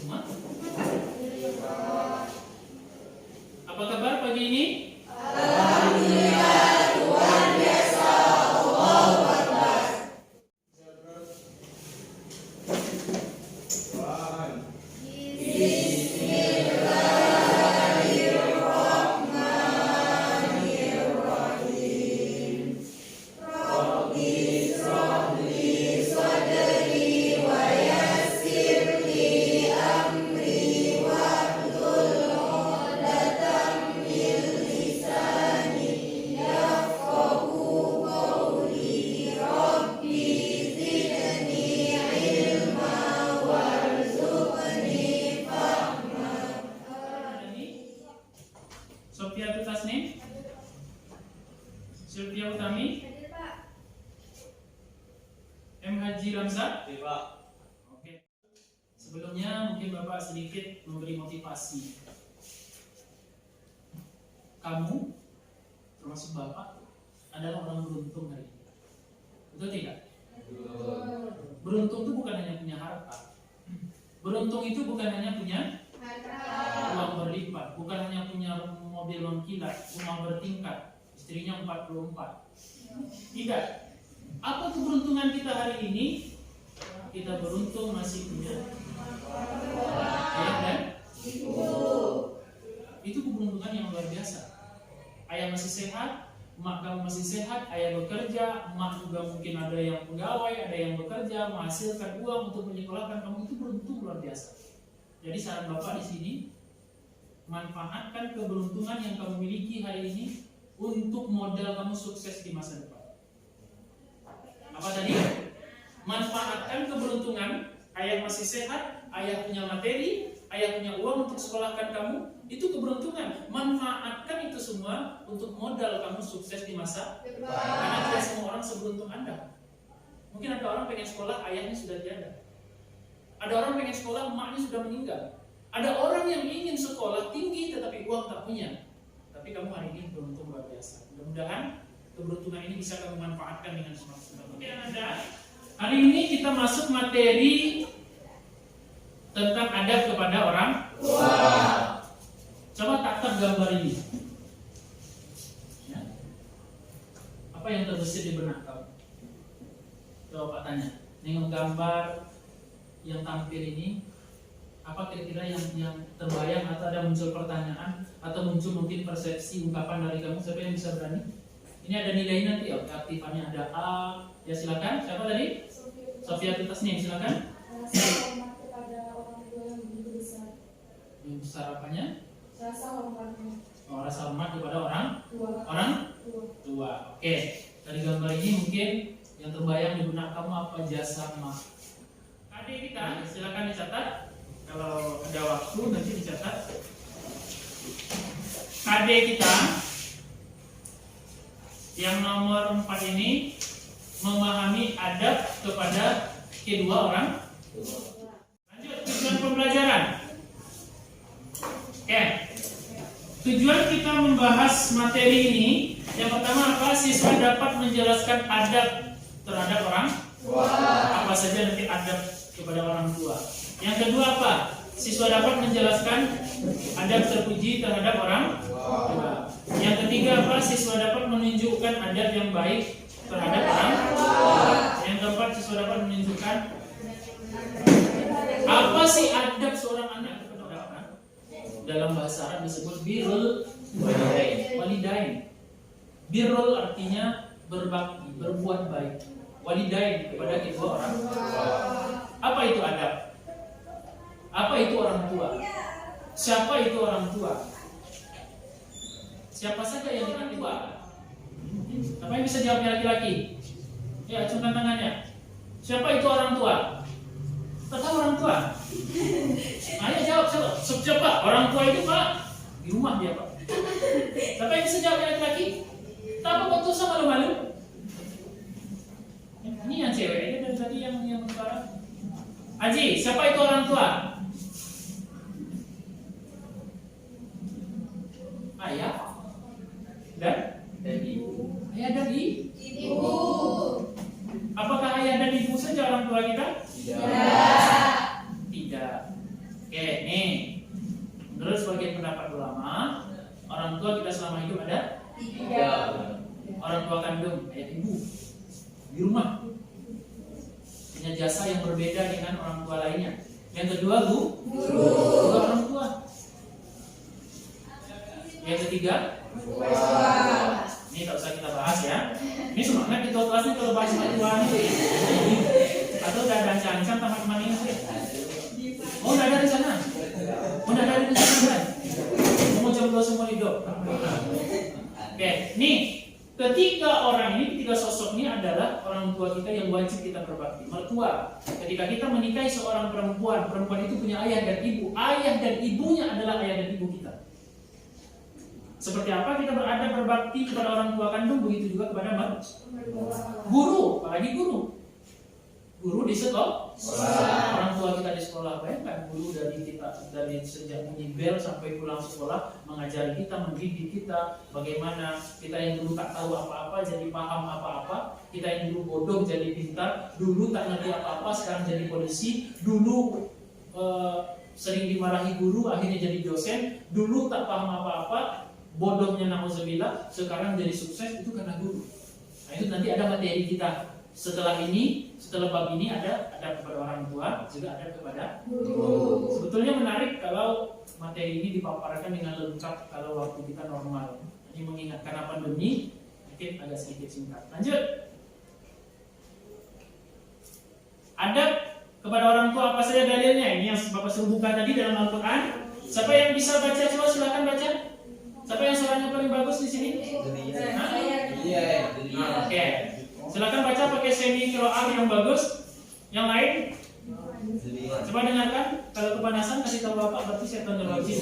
semua? Apa kabar pagi ini? Alhamdulillah, luar biasa. Allahu Akbar. Bismillahirrahmanirrahim. Rabbi shrah li sadri wa yassir li amri wahlul 'uqdatam min lisani yafqahu qawli. Rabbi zidni ilma warzuqni fahma. Sofia Tutasnim, Sylvia Utami, M. Haji Ramzah. Oke. Sebelumnya mungkin Bapak sedikit memberi motivasi. Kamu, termasuk Bapak, adalah orang beruntung hari ini. Betul tidak? Beruntung itu bukan hanya punya harta. Beruntung itu bukan hanya punya uang berlipat, bukan hanya punya mobil mengkilat, rumah bertingkat, istrinya 44. Tidak. Apa keberuntungan kita hari ini? Kita beruntung masih punya ayah dan ibu. Itu keberuntungan yang luar biasa. Ayah masih sehat, emak kamu masih sehat, ayah bekerja, emak juga mungkin ada yang pegawai, ada yang bekerja, menghasilkan uang untuk menyekolahkan kamu. Itu beruntung luar biasa. Jadi saran Bapak di sini, manfaatkan keberuntungan yang kamu miliki hari ini untuk modal kamu sukses di masa depan. Apa tadi? Manfaatkan keberuntungan. Ayah masih sehat, ayah punya materi, ayah punya uang untuk sekolahkan kamu. Itu keberuntungan. Manfaatkan itu semua untuk modal kamu sukses di masa depan. Karena tidak semua orang seberuntung Anda. Mungkin ada orang pengen sekolah, ayahnya sudah tiada. Ada orang pengen sekolah, emaknya sudah meninggal. Ada orang yang ingin sekolah tinggi tetapi uang tak punya. Tapi kamu hari ini beruntung luar biasa. Mudah-mudahan keberuntungan ini bisa kamu manfaatkan dengan semaksimal. Oke, Anda. Hari ini kita masuk materi tentang adab kepada orang tua. Coba tatap gambar ini. Ya. Apa yang terbesit di benak kamu? Coba Pak tanya. Nengok gambar yang tampil ini, apa kira-kira yang terbayang atau ada muncul pertanyaan atau muncul mungkin persepsi ungkapan dari kamu? Siapa yang bisa berani? Ini ada nilai nanti ya, aktifannya ada A. Ya silakan. Siapa tadi? Sofia Tutasnim, silakan. Rasa hormat kepada orang tua yang begitu besar. Yang besar apanya? Rasa hormatnya. Oh, rasa hormat kepada orang Tua. tua. Oke. Dari gambar ini mungkin yang terbayang di benak kamu apa? Jasa emak. Adik kita, silakan dicatat. Kalau ada waktu nanti dicatat. KD kita yang nomor 4 ini memahami adab kepada kedua orang. Lanjut, tujuan pembelajaran. Oke. Tujuan kita membahas materi ini, yang pertama apa? Siswa dapat menjelaskan adab terhadap orang tua. Apa saja nanti adab kepada orang tua. Yang kedua apa? Siswa dapat menjelaskan adab terpuji terhadap orang tua. Yang ketiga apa? Siswa dapat menunjukkan adab yang baik terhadap orang tua. Yang keempat, siswa dapat menunjukkan apa sih adab seorang anak kepada orang tua. Dalam bahasa Arab disebut birrul walidain. Birrul artinya berbakti, berbuat baik. Walidain kepada kedua orang tua. Apa itu adab? Apa itu orang tua? Siapa itu orang tua? Siapa saja yang dipanggil tua? Apa yang bisa jawabnya laki-laki? Ya, acungkan tangannya. Siapa itu orang tua? Tahu orang tua? Ayo jawab, siapa? Orang tua itu Pak di rumah dia Pak. Siapa yang bisa jawabnya laki-laki? Tak apa kok sama malu-malu? Ini yang cewek ini dan tadi yang sekarang. Haji, siapa itu orang tua? Ayah dan ibu. Ayah dan ibu. Apakah ayah dan ibu saja orang tua kita? Tidak. Tidak. Oke, orang tua kita selama hidup ada 3. Orang tua kandung, ayat ibu di rumah, punya jasa yang berbeda dengan orang tua lainnya. Yang kedua guru orang tua. Yang ketiga ini tak usah kita bahas ya. Ini semangat di kelas ini kalau bahas Tuhan itu ya. Atau udah ada ancam-ancam teman-teman ini. Oh, udah ada di sana. Udah ada di sana. Mau jam 2 semua hidup. Oke, nih ketiga orang ini, ketiga sosok ini adalah orang tua kita yang wajib kita berbakti. Mertua. Ketika kita menikahi seorang perempuan, perempuan itu punya ayah dan ibu. Ayah dan ibunya adalah ayah dan ibu kita. Seperti apa kita berada berbakti kepada orang tua kandung, begitu juga kepada guru, apalagi guru. Guru di sekolah. Orang tua kita di sekolah, bayangkan guru dari sejak bunyi bel sampai pulang sekolah mengajari kita, mendidik kita, bagaimana kita yang dulu tak tahu apa-apa jadi paham apa-apa, kita yang dulu bodoh jadi pintar, dulu tak ngerti apa-apa sekarang jadi polisi, dulu sering dimarahi guru akhirnya jadi dosen, dulu tak paham apa-apa, bodohnya na'udzubillah, sekarang jadi sukses, itu karena guru. Nah, itu nanti ada materi kita. Setelah bab ini ada kepada orang tua, juga ada kepada guru. Sebetulnya menarik kalau materi ini dipaparkan dengan lengkap kalau waktu kita normal. Ini mengingat karena pandemi, mungkin agak sedikit singkat. Lanjut. Adab kepada orang tua apa saja dalilnya? Ini yang Bapak suruh buka tadi dalam Al-Quran. Siapa yang bisa baca? Coba silakan baca. Siapa yang suaranya paling bagus di sini? Iya. Oke. Silakan baca pakai semi qiraah yang bagus. Yang lain? Coba dengarkan. Kalau kepanasan kasih tahu Bapak, berarti setan terwajib.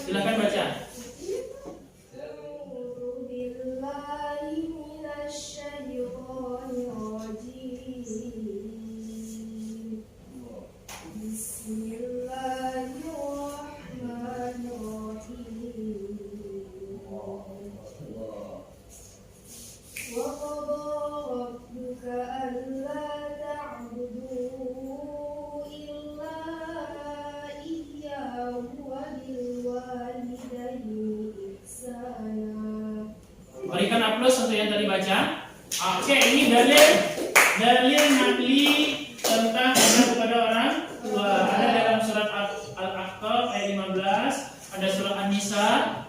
Silakan baca. Berikan aplaus untuk yang tadi baca. Oke, ini dalil nakli tentang adab kepada orang tua. Ada dalam surat Al-Ahqaf ayat 15, ada surat An-Nisa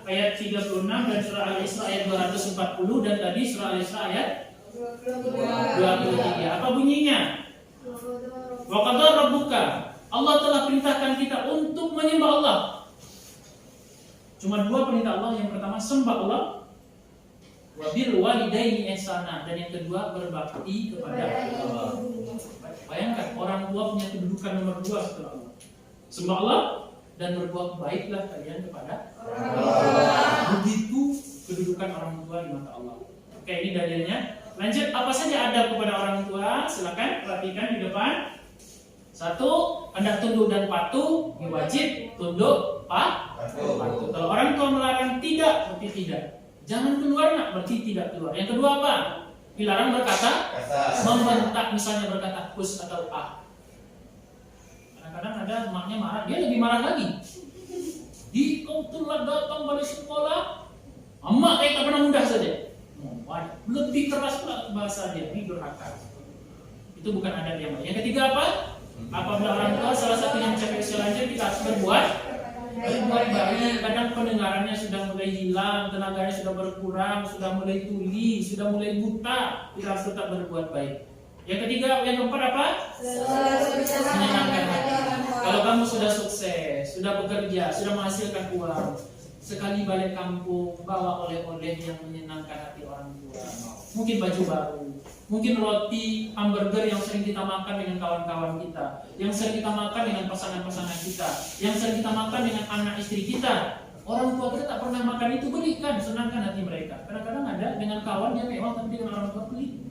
ayat 36 dan surat Al-Isra ayat 240 dan tadi surat Al-Isra ayat 23. Apa bunyinya? Wa qadara rabbuka. Allah telah perintahkan kita untuk menyembah Allah. Cuma 2 perintah Allah. Yang pertama sembah Allah, wabil walidaini ihsana, dan yang kedua berbakti kepada Allah. Bayangkan orang tua punya kedudukan nomor 2 setelah Allah. Sembah Allah dan berbuat baiklah kalian kepada Allah. Begitu kedudukan orang tua di mata Allah. Oke, ini dalilnya. Lanjut, apa saja adab kepada orang tua? Silakan perhatikan di depan. 1, hendak tunduk dan patuh, ini wajib tunduk patuh. Kalau orang tua melarang tidak, berarti tidak. Jangan keluar nak, berarti tidak keluar. Yang kedua apa? Dilarang berkata, membentak, misalnya berkata kus atau ah. Kadang-kadang ada emaknya marah, dia lebih marah lagi. Di kau telah datang balik sekolah, emak kayak tak pernah mudah saja. Lebih keras pula bahasa dia, ini durhaka. Itu bukan adab yang baik. Yang ketiga apa? Apabila orang tua salah satu yang mencapai usia lanjut, kita harus berbuat baik. Kadang pendengarannya sudah mulai hilang, tenaganya sudah berkurang, sudah mulai tuli, sudah mulai buta. Kita harus tetap berbuat baik. Yang ketiga, yang keempat apa? Menyenangkan hati. Kalau kamu sudah sukses, sudah bekerja, sudah menghasilkan uang, sekali balik kampung bawa oleh-oleh yang menyenangkan hati orang tua. Mungkin baju baru, mungkin roti, hamburger yang sering kita makan dengan kawan-kawan kita, yang sering kita makan dengan pasangan-pasangan kita, yang sering kita makan dengan anak istri kita. Orang tua kita tak pernah makan itu, belikan, senangkan hati mereka. Kadang-kadang ada dengan kawan yang mewah tapi dengan orang tua beli.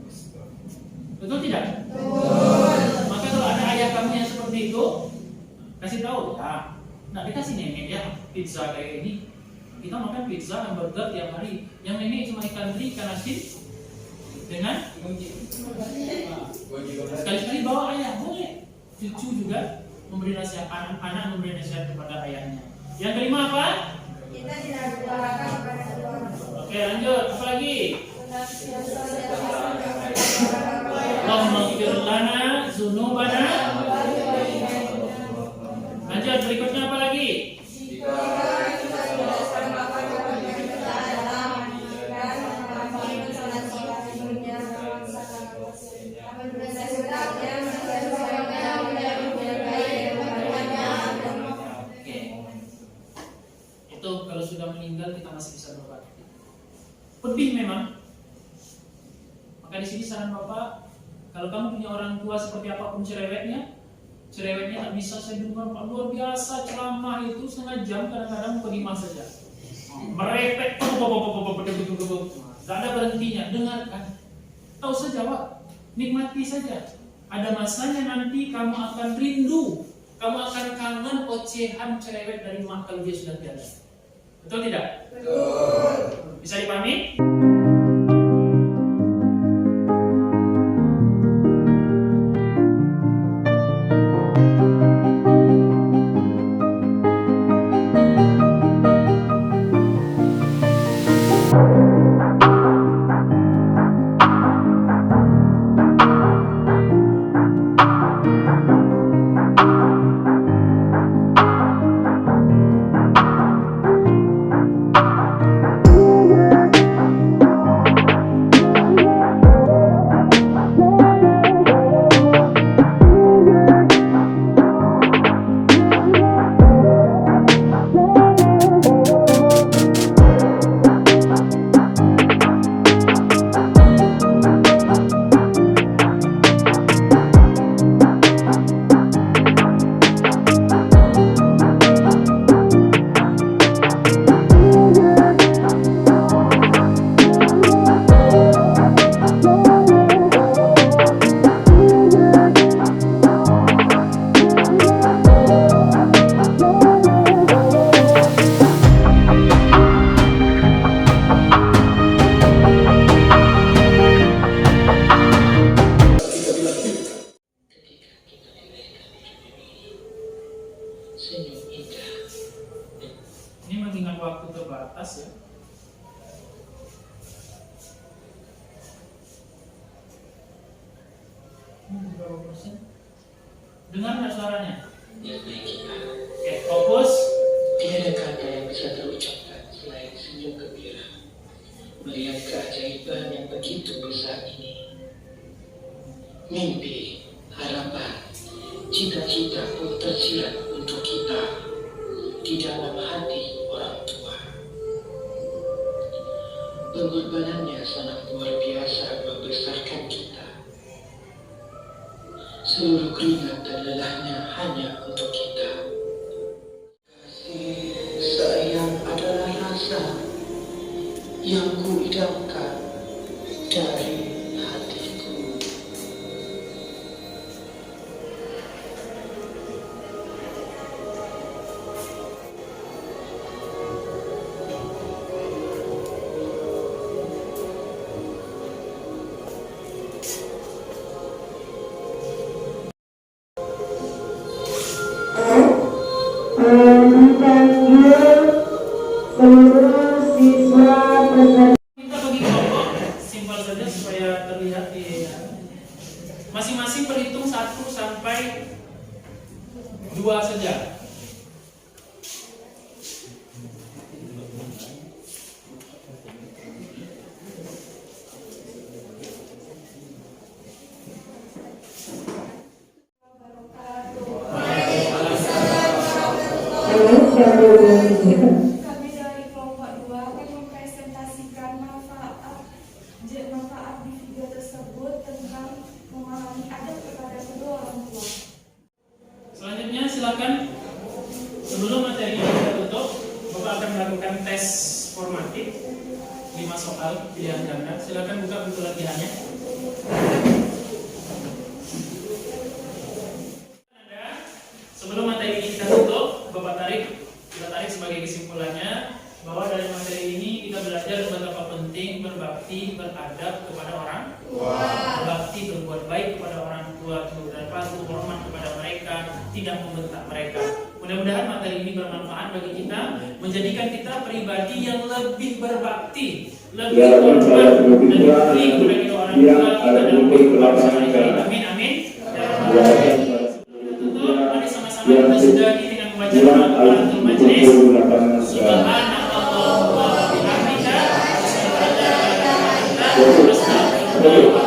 Betul tidak? Betul. Maka kalau ada ayah kamu yang seperti itu, kasih tahu ya. Nah, dikasih nenek ya pizza kayak ini. Kita makan pizza, hamburger tiap hari. Yang nenek cuma ikan teri, ikan asin dengan sekali-sekali bawa ayah, boleh. Cucu juga memberi nasihat, anak-anak memberi nasihat kepada ayahnya. Yang kelima apa? Kita tidak berdoakan kepada kedua orang tua. Oke, lanjut. Apa lagi? Senantiasa Allahumma ighfir lana dzunubana. Lanjut, berikutnya apa lagi? Jika kita tidak sangkapan kepada kita adalah meninggikan menghormati kesalahan dunia apabila sedang yang sesuainya menjadi lebih baik daripadanya. Oke. Itu kalau sudah meninggal kita masih bisa berbakti. Pedih memang. Maka di sini saran Bapak, kalau kamu punya orang tua seperti apapun cerewetnya tak bisa saya dengar Pak, luar biasa ceramah itu setengah jam, kadang-kadang mau 5 saja. Merepek, gak ada berhentinya, dengarkan. Tahu saja Pak, nikmati saja. Ada masanya nanti kamu akan rindu, kamu akan kangen ocehan cerewet dari mak kalau dia sudah tiada. Betul tidak? Betul. Bisa dipahami? Ini mengingat waktu terbatas ya. Berapa persen? Dengar nggak suaranya? Oke, fokus. Tiada kata yang bisa terucapkan selain senyum gembira melihat keajaiban yang begitu besar ini. Mimpi, harapan, cita-cita pun tersirat untuk kita di dalam hati orang tua. Pengorbanannya sangat luar biasa membesarkan kita. Seluruh keringat dan lelahnya hanya untuk kita. Kasih sayang adalah rasa yang ku idamkan dari hatiku. Kita bagi kelompok, simpel saja supaya terlihat di masing-masing berhitung 1 sampai 2 saja. Kami dari kelompok 2 akan mempresentasikan manfaat di video tersebut tentang memahami adab kepada kedua orang tua. Selanjutnya silakan, sebelum materi ini kita tutup, Bapak akan melakukan tes formatif 5 soal pilihan ganda. Silakan buka buku latihannya. Sebelum materi ini kita tutup, kita tarik sebagai kesimpulannya bahwa dari materi ini kita belajar betapa penting berbakti, beradab kepada orang tua, berbakti, berbuat baik kepada orang tua, dan patuh hormat kepada mereka, tidak membentak mereka. Mudah-mudahan Mudah-mudahan materi ini bermanfaat bagi kita, menjadikan kita pribadi yang lebih berbakti, lebih hormat, dan lebih kepada orang tua kita dalam kehidupan sehari-hari. Amin, amin. Tutup, mari sama-sama kita sudahi dengan membaca Al-Qur'anul Majlis. Subhanallah wa bihamdika, asyhadu an la ilaha illa anta, astaghfiruka